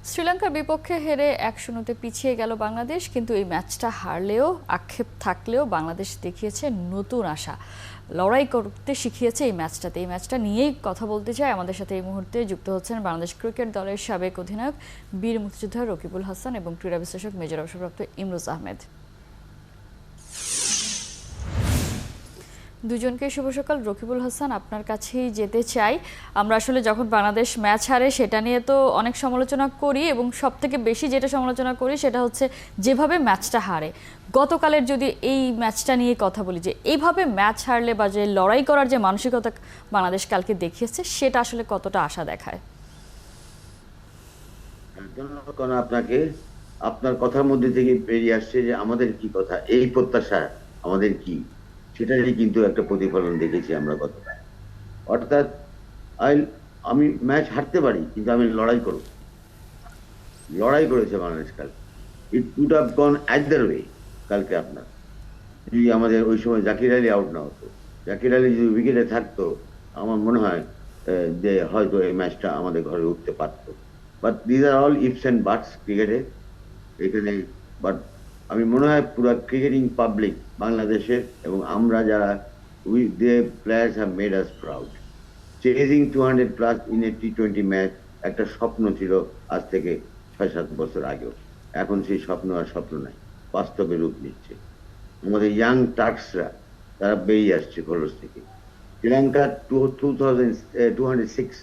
শ্রীলঙ্কার বিপক্ষে হেরে ১-০ পিছিয়ে গেল বাংলাদেশ, কিন্তু এই ম্যাচটা হারলেও আক্ষেপ থাকলেও বাংলাদেশ দেখিয়েছে নতুন আশা, লড়াই করতে শিখিয়েছে এই ম্যাচটাতে। এই ম্যাচটা নিয়েই কথা বলতে চাই। আমাদের সাথে এই মুহূর্তে যুক্ত হচ্ছেন বাংলাদেশ ক্রিকেট দলের সাবেক অধিনায়ক বীর মুক্তিযোদ্ধা রকিবুল হাসান এবং ক্রীড়া বিশ্লেষক মেজর অবসরপ্রাপ্ত ইমরোজ আহমেদ। দুজনকে শুভ সকাল। রকিবুল হাসান, আপনার কাছেই যেতে চাই। আমরা আসলে যখন বাংলাদেশ ম্যাচ হারে সেটা নিয়ে তো অনেক সমালোচনা করি, এবং সব থেকে বেশি যেটা সমালোচনা করি সেটা হচ্ছে যেভাবে ম্যাচটা হারে। গতকালের যদি এই ম্যাচটা নিয়ে কথা বলি, যে এইভাবে ম্যাচ হারলে বা যে লড়াই করার যে মানসিকতা বাংলাদেশ কালকে দেখিয়েছে, সেটা আসলে কতটা আশা দেখায়? ধন্যবাদ আপনাকে। আপনার কথার মধ্যে থেকে বেরিয়ে আসছে যে আমাদের কি কথা, এই প্রত্যাশা আমাদের কি, সেটারই কিন্তু একটা প্রতিফলন দেখেছি আমরা গতকাল। অর্থাৎ আমি ম্যাচ হারতে পারি, কিন্তু আমি লড়াই করব। লড়াই করেছে বাংলাদেশ কাল। It could have gone either way. কালকে আপনার যদি আমাদের ওই সময় জাকির আলী আউট না হতো, জাকির আলী যদি উইকেটে থাকতো, আমার মনে হয় যে হয়তো এই ম্যাচটা আমাদের ঘরে উঠতে পারতো। But these are all ifs and বাটস ক্রিকেটে এখানে। বাট আমি মনে হয় পুরো ক্রিকেটিং পাবলিক বাংলাদেশের এবং আমরা যারা they players have made us proud. Chasing 200+ in a টি-20 ম্যাচ একটা স্বপ্ন ছিল আজ থেকে 6-7 বছর আগেও। এখন সেই স্বপ্ন আর স্বপ্ন নাই, বাস্তবে রূপ নিচ্ছে। আমাদের ইয়াং টার্কসরা তারা বেরিয়ে আসছে খোলস থেকে। শ্রীলঙ্কা 206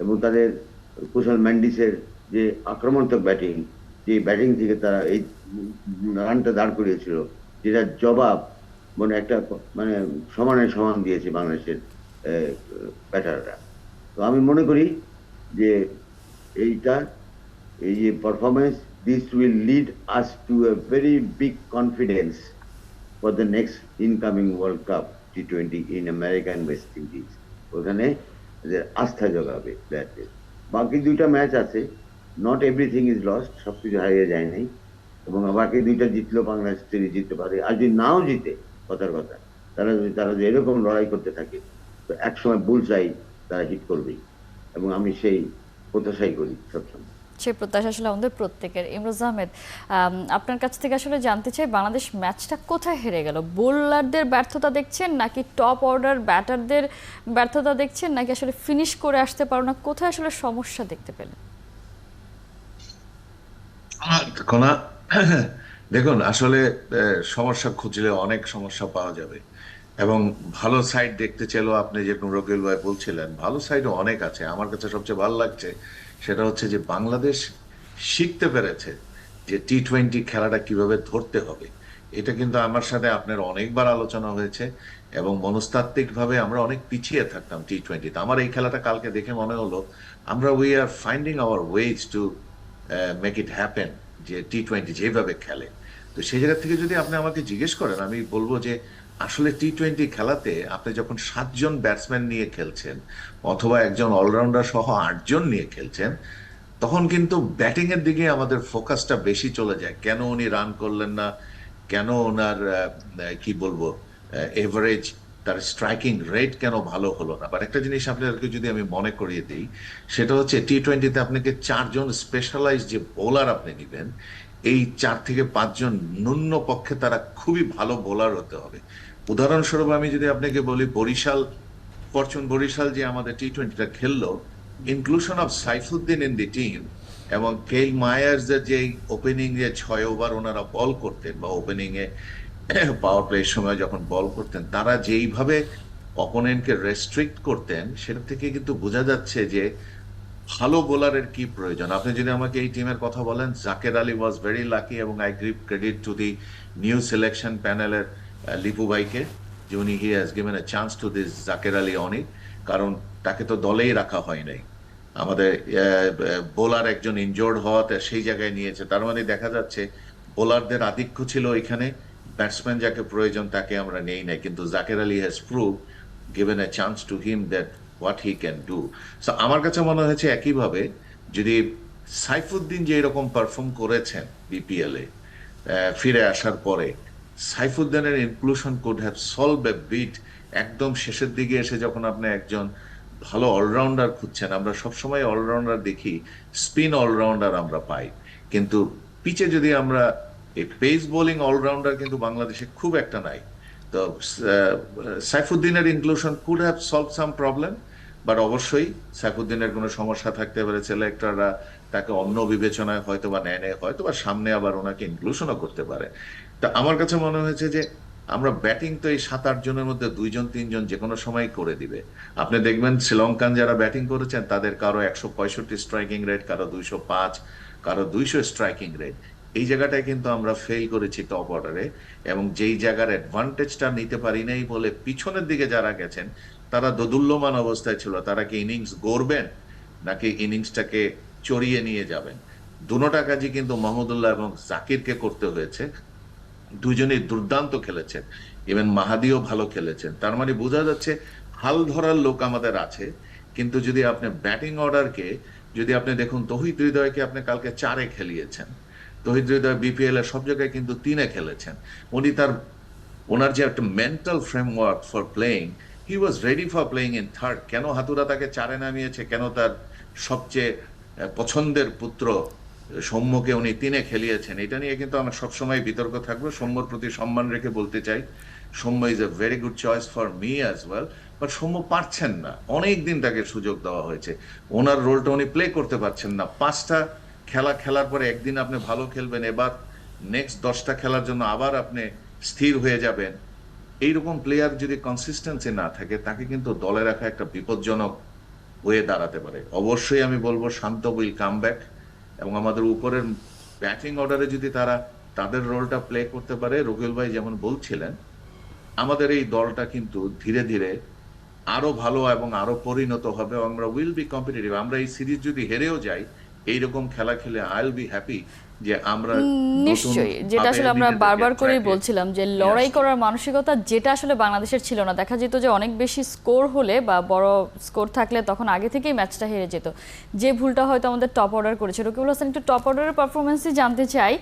এবং তাদের কুশল ম্যান্ডিসের যে আক্রমণাত্মক ব্যাটিং, যে ব্যাটিং থেকে তারা এই রানটা দাঁড় করিয়েছিল, যেটা জবাব মানে একটা মানে সমানে সমান দিয়েছে বাংলাদেশের ব্যাটাররা। তো আমি মনে করি যে এইটা, এই যে performance, this will lead us to a very big confidence for the next incoming World Cup টি-20 in America and West Indies. ওখানে আস্থা জোগাবে প্লেয়ারদের। বাকি দুইটা ম্যাচ আছে, নট এভরিথিং ইজ লস্ট, সবকিছু হারিয়ে যায় নাই। এবং বাকি দুইটা জিতলেও বাংলাদেশ সিরিজ জিততে পারে। আর যদি নাও জিতে, কথার কথা, তারা যদি এরকম লড়াই করতে থাকে, তো একসময় বুলসাই তারা হিট করবেই। এবং আমি সেই প্রত্যাশাই করি সবসময়। সেই প্রত্যাশা আসলে আমাদের প্রত্যেকের। ইমরোজ আহমেদ, আপনার কাছ থেকে আসলে জানতে চাই, বাংলাদেশ ম্যাচটা কোথায় হেরে গেল? বোলারদের ব্যর্থতা দেখছেন, নাকি টপ অর্ডার ব্যাটারদের ব্যর্থতা দেখছেন, নাকি আসলে ফিনিশ করে আসতে পারো না? কোথায় আসলে সমস্যা দেখতে পেলেন? কোনা দেখুন, আসলে সমস্যা খুঁজলে অনেক সমস্যা পাওয়া যাবে। এবং ভালো সাইড দেখতে চাইলেও আপনি যেরকম রকিল ভাই বলছিলেন, ভালো সাইডও অনেক আছে। আমার কাছে সবচেয়ে ভালো লাগছে সেটা হচ্ছে যে বাংলাদেশ শিখতে পেরেছে যে টি-20 খেলাটা কিভাবে ধরতে হবে। এটা কিন্তু আমার সাথে আপনার অনেকবার আলোচনা হয়েছে, এবং মনস্তাত্ত্বিক ভাবে আমরা অনেক পিছিয়ে থাকতাম টি-20-তে। আমার এই খেলাটা কালকে দেখে মনে হলো আমরা we are finding our ways to make it happen, যে টি-20 যেভাবে খেলে। তো সেই জায়গা থেকে যদি আপনি আমাকে জিজ্ঞেস করেন, আমি বলবো যে আসলে টি-20 খেলাতে আপনি যখন 7জন ব্যাটসম্যান নিয়ে খেলছেন অথবা একজন অলরাউন্ডার সহ 8জন নিয়ে খেলছেন, তখন কিন্তু ব্যাটিং এর দিকে আমাদের ফোকাসটা বেশি চলে যায়। কেন উনি রান করলেন না, কেন ওনার কি বলবো এভারেজ, তার স্ট্রাইকিং রেট কেন ভালো হলো না। বাট একটা জিনিস আপনাদেরকে যদি আমি মনে করিয়ে দিই, সেটা হচ্ছে টি-20-তে আপনাকে 4জন স্পেশালাইজ যে বোলার আপনি নিবেন, এই 4 থেকে 5জন ন্যূন পক্ষে তারা খুবই ভালো বোলার হতে হবে। উদাহরণস্বরূপ আমি যদি আপনাকে বলি, ফরচুন বরিশাল যে আমাদের টি-20টা খেললো, inclusion of Saifuddin in the team এবং কেইল মায়ার্স এর যে ওপেনিং এ 6 ওভার ওনারা বল করতেন, বা ওপেনিং এ পাওয়ার প্লের সময় যখন বল করতেন, তারা যেইভাবে অপোনেন্টকে রেস্ট্রিক্ট করতেন, সেটা থেকে কিন্তু বোঝা যাচ্ছে যে ভালো বোলারের কি প্রয়োজন। আপনি যদি আমাকে এই টিমের কথা বলেন, Zaker Ali was very lucky, এবং I give credit to the new selection প্যানেলের লিপু ভাইকে, যে উনি he has given a chance to this Zaker Ali Anik. কারণ তাকে তো দলেই রাখা হয় নাই, আমাদের বোলার একজন ইনজোর্ড হওয়াতে সেই জায়গায় নিয়েছে। তার মানে দেখা যাচ্ছে বোলারদের আধিক্য ছিল এখানে, ব্যাটসম্যান যাকে প্রয়োজন তাকে আমরা নেই নাই। কিন্তু Jaker Ali has prove, given a chance to him, that what he can do. So আমার কাছে মনে হয়েছে একইভাবে যদি সাইফুদ্দিন যে এরকম পারফর্ম করেছেন বিপিএল এ ফিরে আসার পরে, সাইফুদ্দিনের inclusion could have solve a bit. একদম শেষের দিকে এসে যখন আপনি একজন ভালো অলরাউন্ডার খুঁজছেন, আমরা সবসময় অলরাউন্ডার দেখি, স্পিন অলরাউন্ডার আমরা পাই, কিন্তু পিচে যদি আমরা এই পেস বোলিং অলরাউন্ডার কিন্তু বাংলাদেশে খুব একটা নাই। তো সাইফুদ্দিনের inclusion could have solve some problem, but অবশ্যই সাইফুদ্দিনের কোনো সমস্যা থাকতে পারে, সিলেক্টররা তাকে অন্য বিবেচনায় হয়তো বা নেয়, হয়তো বা সামনে আবার ওনাকে ইনক্লুশনও করতে পারে। তা আমার কাছে মনে হয়েছে যে আমরা ব্যাটিং তো এই 7-8 জনের মধ্যে 2-3 জন যে কোনো সময় করে দিবে। আপনি দেখবেন শ্রীলঙ্কান যারা ব্যাটিং করেছেন তাদের কারো 165 স্ট্রাইকিং রেট, কারো 205, কারো 200 স্ট্রাইকিং রেট। এই জায়গাটায় কিন্তু আমরা ফেল করেছি টপ অর্ডারে, এবং যেই জায়গার অ্যাডভান্টেজটা নিতে পারি নাই বলে পিছনের দিকে যারা গেছেন তারা দোদুল্যমান অবস্থায় ছিল। তারা কি ইনিংস গড়বেন নাকি ইনিংসটাকে চড়িয়ে নিয়ে যাবেন? দুটোটা কাজই কিন্তু মাহমুদুল্লাহ এবং জাকিরকে করতে হয়েছে। দুইজনেই দুর্দান্ত খেলেছেন, ইভেন মাহাদিও ভালো খেলেছেন। তার মানে বোঝা যাচ্ছে হাল ধরার লোক আমাদের আছে। কিন্তু যদি আপনি ব্যাটিং অর্ডারকে যদি আপনি দেখুন, তৌহিদ হৃদয়কে আপনি কালকে 4-এ খেলিয়েছেন। তৌহিদ হৃদয় বিপিএল এর সব জায়গায় কিন্তু 3-এ খেলেছেন। উনি তার ওনার যে একটা mental framework for playing, he was ready for playing in third. কেন হাতুড়া তাকে 4-এ নামিয়েছে, কেন তার সবচেয়ে পছন্দের পুত্র সৌম্যকে উনি 3-এ খেলিয়েছেন, এটা নিয়ে কিন্তু আমার সবসময় বিতর্ক থাকবে। সৌম্যর প্রতি সম্মান রেখে বলতে চাই, Soumya is a very good choice for me as well, but Soumya পারছেন না। অনেক দিন তাকে সুযোগ দেওয়া হয়েছে, ওনার রোলটা উনি প্লে করতে পারছেন না। 5টা খেলা খেলার পরে একদিন আপনি ভালো খেলবেন, এবার নেক্সট 10টা খেলার জন্য আবার আপনি স্থির হয়ে যাবেন। এইরকম প্লেয়ার যদি কনসিস্টেন্সি না থাকে, তাকে কিন্তু দলে রাখা একটা বিপজ্জনক হয়ে দাঁড়াতে পারে। অবশ্যই আমি বলবো শান্ত উইল কাম ব্যাক, এবং আমাদের উপরের ব্যাটিং অর্ডারে যদি তারা তাদের রোলটা প্লে করতে পারে, রকিল ভাই যেমন বলছিলেন, আমাদের এই দলটা কিন্তু ধীরে ধীরে আরো ভালো এবং আরো পরিণত হবে। আমরা উইল বি কম্পিটিটিভ। আমরা এই সিরিজ যদি হেরেও যাই, এইরকম খেলা খেলে আই উইল বি হ্যাপি যে আমরা নতুন নিশ্চয়ই, যেটা আসলে আমরা বারবার করেই বলছিলাম যে লড়াই করার মানসিকতা যেটা আসলে বাংলাদেশের ছিল না। দেখা যেত যে অনেক বেশি স্কোর হলে বা বড় স্কোর থাকলে তখন আগে থেকেই ম্যাচটা হেরে যেত, যে ভুলটা হয়তো আমাদের টপ অর্ডার করেছে। রকিবুল হাসান, একটু টপ অর্ডারের পারফরমেন্সই জানতে চাই,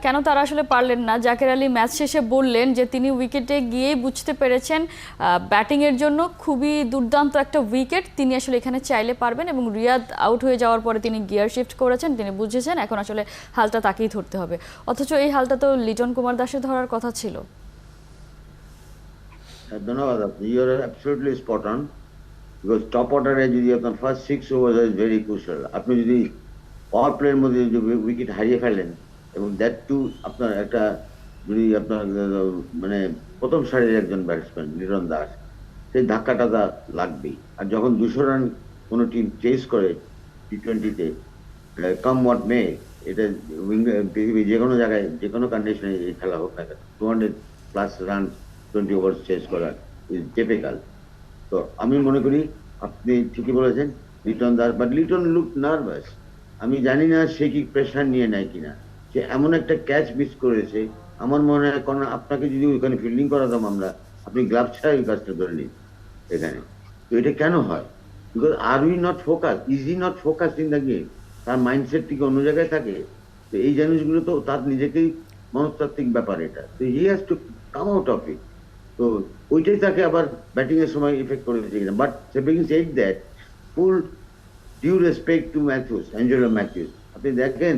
কেন তারা আসলে পারলেন না? জাকের আলী ম্যাচ শেষে বললেন যে তিনি উইকেটে গিয়েই বুঝতে পেরেছেন ব্যাটিংয়ের জন্য খুবই দুর্দান্ত একটা উইকেট, তিনি আসলে এখানে চাইলে পারবেন, এবং রিয়াদ আউট হয়ে যাওয়ার পরে তিনি গিয়ার শিফট করেছেন, তিনি বুঝেছেন এখন আসলে হালটা তাকেই ধরতে হবে। অথচ এই হালটা তো লিটন কুমার দাসের ধরার কথা ছিল। ধন্যবাদ। আপনি you are absolutely spot on, because top অর্ডারে যদি আপনার first 6 over is very crucial. আপনি যদি পাওয়ার প্লের মধ্যে যদি উইকেট হারিয়ে ফেলেন, এবং দ্যাট টু আপনার একটা যদি আপনার মানে প্রথম সারির একজন ব্যাটসম্যান লিটন দাস, সেই ধাক্কাটা তা লাগবেই। আর যখন 200 রান কোনো টিম চেস করে টি20-তে, কাম হোয়াট মে, এটা পৃথিবী যে কোনো জায়গায় যে কোনো কন্ডিশনে এই খেলা হোক না কেন, 200+ রান 20 ওভার চেস করা ইজ ডিফিকাল্ট। তো আমি মনে করি আপনি ঠিকই বলেছেন Liton Das, but Liton look nervous. আমি জানি না সে কি প্রেশার নিয়ে নেয় কিনা। সে এমন একটা ক্যাচ মিস করেছে, আমার মনে হয় কারণ আপনাকে যদি ওইখানে ফিল্ডিং করাতাম আমরা, আপনি গ্লাভ ছাড়া ওই কাজটা ধরে নিন এখানে। তো এটা কেন হয়? Because are we not focus, is he not focus in the game? তার মাইন্ডসেট থেকে অন্য জায়গায় থাকে। তো এই জিনিসগুলো তো তার নিজেকেই মনস্তাত্ত্বিক ব্যাপার এটা। তো he has to come out of it. তো ওইটাই তাকে আবার ব্যাটিং এর সময় ইফেক্ট করেছে কিনা। বাট সেভিং said that, full due respect to Mathews, Angelo Mathews. আপনি দেখেন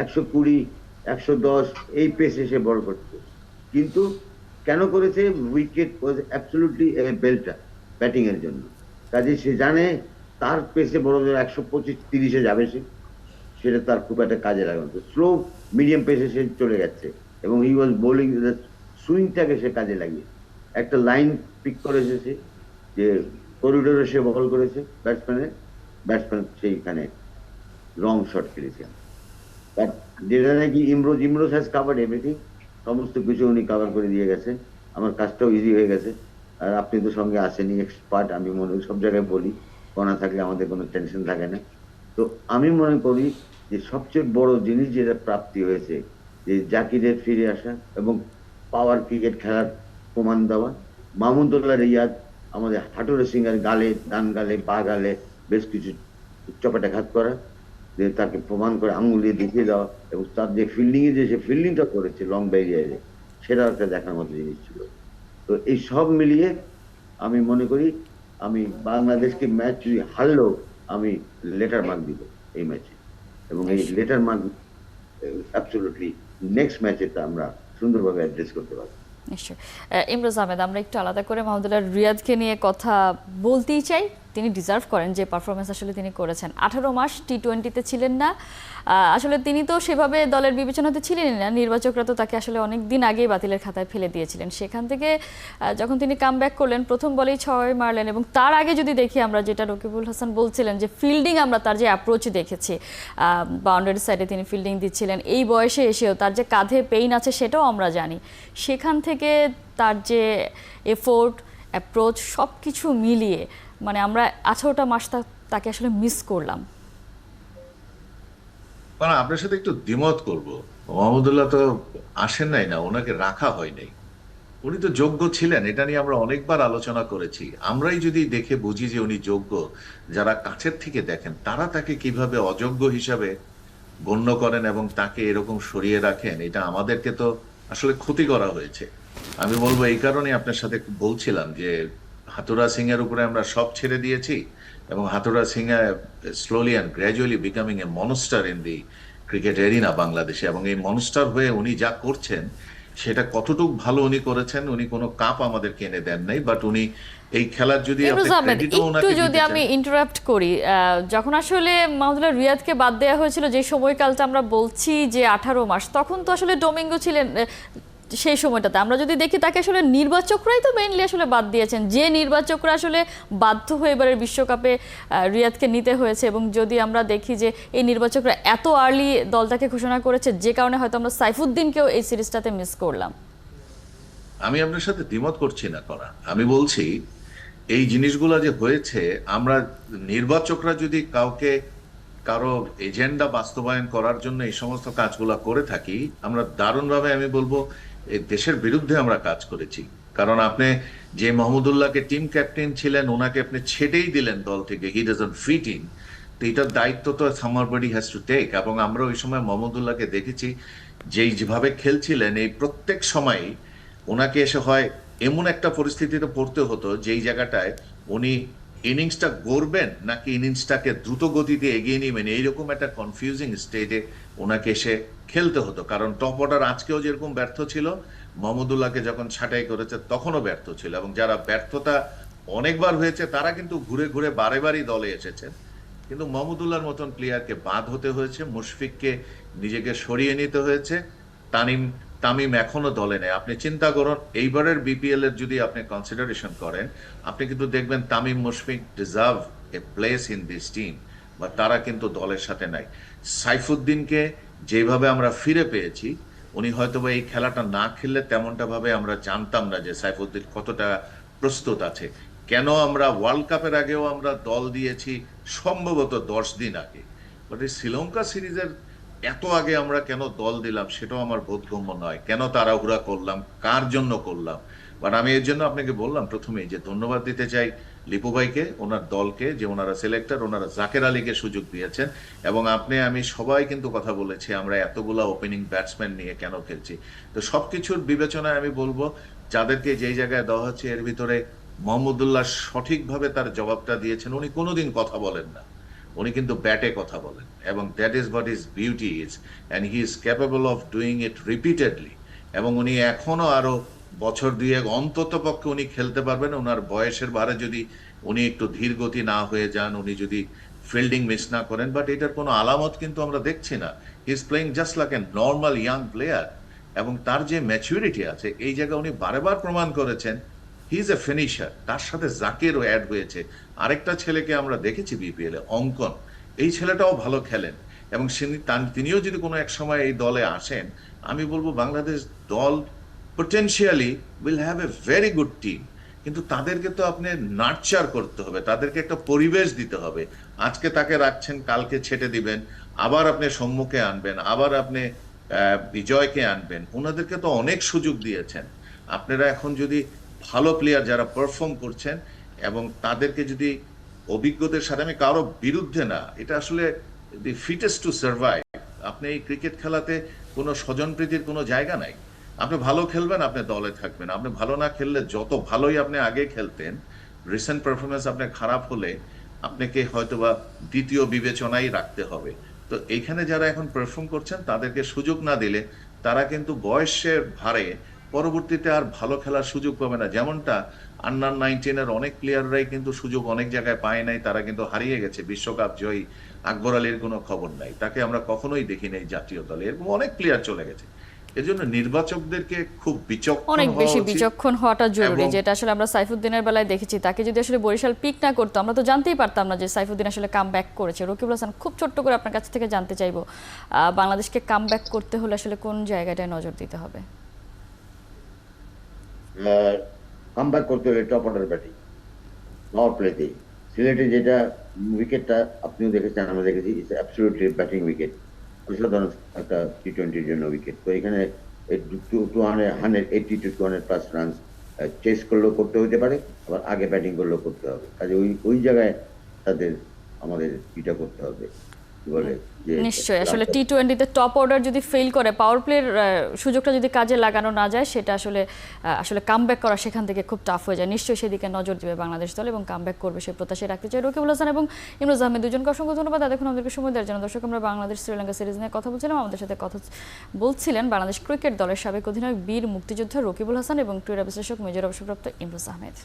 120, 110 এই পেসে সে বল করছে, কিন্তু কেন করেছে? Wicket was absolutely a belter batting এর জন্য। কাজে সে জানে তার পেসে বড় 125-30-এ যাবে সে, সেটা তার খুব একটা কাজে লাগে না। স্লো মিডিয়াম পেসে সে চলে যাচ্ছে, এবং হি ওয়াজ বোলিং সুইংটাকে সে কাজে লাগিয়ে একটা লাইন পিক করেছে সে, যে করিডোরে সে বল করেছে ব্যাটসম্যান সেইখানে রং শট খেলেছে। বাট যেটা নাকি ইমরোজ হ্যাজ কাভার্ড এভরিথিং, সমস্ত কিছু উনি কাভার করে দিয়ে গেছে। আমার কাজটাও ইজি হয়ে গেছে। আর আপনি তো সঙ্গে আসেনি, এক্সপার্ট। আমি মনে করি সব জায়গায় বলি, কণা থাকলে আমাদের কোনো টেনশন থাকে না। তো আমি মনে করি যে সবচেয়ে বড় জিনিস যেটা প্রাপ্তি হয়েছে, যে জাকিরের ফিরে আসা এবং পাওয়ার ক্রিকেট খেলার প্রমাণ দেওয়া। মাহমুদুল্লাহ রিয়াদ আমাদের হাঁটুরে সিংয়ের গালে, ডান গালে, বা গালে বেশ কিছু চপাটাঘাত করা, যে তাকে প্রমাণ করে আঙুল দিয়ে দেখিয়ে দেওয়া, এবং তার যে ফিল্ডিংয়ে যে সে ফিল্ডিংটা করেছে লং ব্যারিয়ারে, সেটাও একটা দেখার মতো জিনিস ছিল। তো এই সব মিলিয়ে আমি মনে করি আমি বাংলাদেশকে ম্যাচ যদি হারলেও আমি লেটার মার্ক দিব এই ম্যাচে, এবং এই লেটার মার্ক অ্যাবসলিউটলি নেক্সট ম্যাচে আমরা সুন্দরভাবে অ্যাড্রেস করতে পারবো। নিশ্চয়ই। ইমরোজ আহমেদ, আমরা একটু আলাদা করে মাহমুদুল্লাহ রিয়াদকে নিয়ে কথা বলতেই চাই। তিনি ডিজার্ভ করেন যে পারফরমেন্স আসলে তিনি করেছেন। 18 মাস টি-20-তে ছিলেন না, আসলে তিনি তো সেভাবে দলের বিবেচনাতে ছিলেনই না। নির্বাচকরা তো তাকে আসলে অনেক দিন আগেই বাতিলের খাতায় ফেলে দিয়েছিলেন। সেখান থেকে যখন তিনি কামব্যাক করলেন, প্রথম বলেই 6 মারলেন, এবং তার আগে যদি দেখি আমরা, যেটা রকিবুল হাসান বলছিলেন যে ফিল্ডিং, আমরা তার যে অ্যাপ্রোচ দেখেছি, বাউন্ডারি সাইডে তিনি ফিল্ডিং দিচ্ছিলেন, এই বয়সে এসেও তার যে কাঁধে পেইন আছে সেটাও আমরা জানি। সেখান থেকে তার যে এফোর্ট, অ্যাপ্রোচ, সব কিছু মিলিয়ে মানে আমরা 18টা মাস তাকে আসলে মিস করলাম। মানে আপনার সাথে একটু দ্বিমত করব। মাহমুদুল্লাহ তো আসেন নাই, না ওনাকে রাখা হয় নাই। উনি তো যোগ্য ছিলেন, এটা নিয়ে আমরা অনেকবার আলোচনা করেছি। আমরাই যদি দেখে বুঝি যে উনি যোগ্য, যারা কাছের থেকে দেখেন তারা তাকে কিভাবে অযোগ্য হিসাবে গণ্য করেন এবং তাকে এরকম সরিয়ে রাখেন, এটা আমাদেরকে তো আসলে ক্ষতি করা হয়েছে। আমি বলবো এই কারণে আপনার সাথে বলছিলাম যে হাতুড়া সিং এর উপরে আমরা সব ছেড়ে দিয়েছি, এবং Hathurusingha slowly and gradually becoming a monster in the cricket arena বাংলাদেশে। এবং এই মনস্টার হয়ে উনি যা করছেন সেটা কতটুকু ভালো উনি করেছেন। উনি কোনো কাপ আমাদেরকে এনে দেন নাই, বাট উনি এই খেলার যদি আপনি ক্রেডিটও একটু ওনাকে যদি দিতে আমি চান। ইন্টারাপ্ট করি, যখন আসলে মাহমুদুল্লাহ রিয়াদকে বাদ দেওয়া হয়েছিল, যে সময়কালটা আমরা বলছি যে 18 মাস, তখন তো আসলে ডোমিঙ্গো ছিলেন। সেই সময়টাতে আমরা যদি দেখি, তাকে আসলে নির্বাচকরাই তো মেইনলি আসলে বাদ দিয়েছেন, যে নির্বাচকরা আসলে বাধ্য হয়ে এবারের বিশ্বকাপে রিয়াদকে নিতে হয়েছে। এবং যদি আমরা দেখি যে এই নির্বাচকরা এত আর্লি দলটাকে ঘোষণা করেছে, যে কারণে হয়তো আমরা সাইফুদ্দিনকেও এই সিরিজটাতে মিস করলাম। আমি আপনার সাথে দ্বিমত করছি না করা, আমি বলছি এই জিনিসগুলো যে হয়েছে, আমরা নির্বাচকরা যদি কারো এজেন্ডা বাস্তবায়ন করার জন্য এই সমস্ত কাজগুলো করে থাকি, আমরা দারুণভাবে, আমি বলবো এই দেশের বিরুদ্ধে আমরা কাজ করেছি। কারণ আপনি যে মাহমুদুল্লাহকে টিম ক্যাপ্টেন ছিলেন, ওনাকে আপনি ছেড়েই দিলেন দল থেকে, হি ডাজন্ট ফিট ইন। তো এটার দায়িত্ব তো সামহারবডি হ্যাজ টু টেক। এবং আমরা ওই সময় মাহমুদুল্লাহকে দেখেছি যেভাবে খেলছিলেন, এই প্রত্যেক সময়ই ওনাকে এসে হয় এমন একটা পরিস্থিতিতে পড়তে হতো যেই জায়গাটায় উনি ইনিংসটা গড়বেন নাকি ইনিংসটাকে দ্রুত গতিতে এগিয়ে নেবেন, এইরকম একটা কনফিউজিং স্টেজে ওনাকে এসে খেলতে হতো। কারণ টপ অর্ডার আজকেও যেরকম ব্যর্থ ছিল, মোহাম্মদুল্লাহকে যখন ছাঁটাই করেছে তখনও ব্যর্থ ছিল। এবং যারা ব্যর্থতা অনেকবার হয়েছে তারা কিন্তু ঘুরে ঘুরে বারে বারই দলে এসেছেন। কিন্তু মোহাম্মদুল্লাহর মতন প্লেয়ারকে বাদ হতে হয়েছে, মুশফিককে নিজেকে সরিয়ে নিতে হয়েছে, তামিম এখনো দলে নেই। আপনি চিন্তা করুন, এইবারের বিপিএল এর যদি আপনি কনসিডারেশন করেন, আপনি কিন্তু দেখবেন Tamim, Mushfiq deserve a place in this team, বা তারা কিন্তু দলের সাথে নাই। সাইফুদ্দিনকে যেভাবে আমরা ফিরে পেয়েছি, উনি হয়তোবা এই খেলাটা না খেললে তেমনটা ভাবে আমরা জানতাম না যে সাইফুদ্দিন কতটা প্রস্তুত আছে। কেন আমরা ওয়ার্ল্ড কাপের আগেও আমরা দল দিয়েছি সম্ভবত 10 দিন আগে, বাট এই শ্রীলঙ্কা সিরিজের এত আগে আমরা কেন দল দিলাম সেটাও আমার বোধগম্য নয়। কেন তাড়াহুড়া করলাম, কার জন্য করলাম? বাট আমি এর জন্য আপনাকে বললাম প্রথমেই যে ধন্যবাদ দিতে চাই লিপু ভাইকে, ওনার দলকে, যে ওনারা সিলেক্টর, ওনারা জাকের আলীকে সুযোগ দিয়েছেন। এবং আমি সবাই কিন্তু কথা বলেছি আমরা এতগুলা ওপেনিং ব্যাটসম্যান নিয়ে কেন খেলছি। তো সবকিছুর বিবেচনায় আমি বলবো যাদেরকে যেই জায়গায় দেওয়া হচ্ছে, এর ভিতরে মোহাম্মদুল্লাহ সঠিকভাবে তার জবাবটা দিয়েছেন। উনি কোনোদিন কথা বলেন না, উনি কিন্তু ব্যাটে কথা বলেন, এবং that is what is beauty is, and he is capable of doing it repeatedly. এবং উনি এখনো আরো বছর দুয়েক অন্তত পক্ষে উনি খেলতে পারবেন। ওনার বয়সের ভারে যদি উনি একটু ধীর গতি না হয়ে যান, উনি যদি ফিল্ডিং মিস না করেন, বাট এটার কোনো আলামত কিন্তু আমরা দেখছি না। He is playing just like a normal young player, এবং তার যে ম্যাচুরিটি আছে এই জায়গায় উনি বারবার প্রমাণ করেছেন হি ইজ এ ফিনিশার। তার সাথে জাকিরও অ্যাড হয়েছে, আরেকটা ছেলেকে আমরা দেখেছি বিপিএল এ, অঙ্কন, এই ছেলেটাও ভালো খেলেন। এবং তিনিও যদি কোনো এক সময় এই দলে আসেন, আমি বলবো বাংলাদেশ দল potentially will have a very good team. কিন্তু তাদেরকে তো আপনি নার্চার করতে হবে, তাদেরকে একটা পরিবেশ দিতে হবে। আজকে তাকে রাখছেন, কালকে ছেটে দিবেন, আবার আপনি সম্মুখে আনবেন, আবার আপনি বিজয়কে আনবেন। ওনাদেরকে তো অনেক সুযোগ দিয়েছেন। আপনারা এখন যদি ভালো প্লেয়ার যারা পারফর্ম করছেন এবং তাদেরকে যদি অভিজ্ঞদের সাথে, আমি কারো বিরুদ্ধে না, এটা আসলে দি ফিটেস্ট টু সার্ভাইভ। আপনি এই ক্রিকেট খেলাতে কোনো স্বজনপ্রীতির কোনো জায়গা নাই। আপনি ভালো খেলবেন, আপনি দলে থাকবেন। আপনি ভালো না খেললে, যত ভালোই আপনি আগে খেলতেন, রিসেন্ট পারফরমেন্স আপনার খারাপ হলে আপনাকে হয়তোবা দ্বিতীয় বিবেচনায় রাখতে হবে। তো এইখানে যারা এখন পারফর্ম করছেন তাদেরকে সুযোগ না দিলে তারা কিন্তু বয়সের ভারে পরবর্তীতে আর ভালো খেলার সুযোগ পাবে না। যেমনটা আন্ডার 19-এর অনেক প্লেয়াররাই কিন্তু সুযোগ অনেক জায়গায় পায় নাই, তারা কিন্তু হারিয়ে গেছে। বিশ্বকাপ জয়ী আকবর আলীর কোনো খবর নাই, তাকে আমরা কখনোই দেখি নাই জাতীয় দলে। এরকম অনেক প্লেয়ার চলে গেছে। এজন্য নির্বাচকদেরকে খুব বিচক্ষণ অনেক হওয়া বেশি উচিত। বিচক্ষণ হওয়াটা জরুরি, এবং যেটা আসলে আমরা সাইফুদ্দিনের বেলায় দেখেছি। তাকে যদি আসলে বরিশাল পিক না করতো আমরা তো জানতেই পারতাম না যে সাইফুদ্দিন আসলে কাম ব্যাক করেছে। রকিবুল হাসান, খুব ছোট্ট করে আপনার কাছ থেকে জানতে চাইবো, বাংলাদেশকে কাম ব্যাক করতে হলে আসলে কোন জায়গাটায় নজর দিতে হবে? কামব্যাক করতে হলে টপ অর্ডার ব্যাটিং, পাওয়ার প্লেতে। সিলেটে যেটা উইকেটটা আপনিও দেখেছেন, আমরা দেখেছি, ইটস অ্যাবসলিউটলি ব্যাটিং উইকেট, অসাধারণ একটা টি-20-র জন্য উইকেট। তো এখানে 180 to 200+ রান চেস করলেও করতে হতে পারে, আবার আগে ব্যাটিং করলেও করতে হবে। কাজে ওই জায়গায় তাদের আমাদের ইটা করতে হবে, কি বলে যে নিশ্চয়ই। আসলে টি-20-তে টপ অর্ডার যদি ফেল করে, পাওয়ার প্লের সুযোগটা যদি কাজে লাগানো না যায়, সেটা আসলে আসলে কামব্যাক করা সেখান থেকে খুব টাফ হয়ে যায়। নিশ্চয়ই সেদিকে নজর দিবে বাংলাদেশ দল এবং কামব্যাক করবে সে প্রত্যাশা রাখতে চাই। রকিবুল হাসান এবং ইমরোজ আহমেদ, দুজনকে অসংখ্য ধন্যবাদ এতক্ষণ আমাদেরকে সময় দেওয়ার জন্য। দর্শক, আমরা বাংলাদেশ শ্রীলঙ্কা সিরিজ নিয়ে কথা বলছিলাম। আমাদের সাথে কথা বলছিলেন বাংলাদেশ ক্রিকেট দলের সাবেক অধিনায়ক বীর মুক্তিযোদ্ধা রকিবুল হাসান এবং ক্রীড়া বিশ্লেষক মেজর অবসরপ্রাপ্ত ইমরোজ আহমেদ।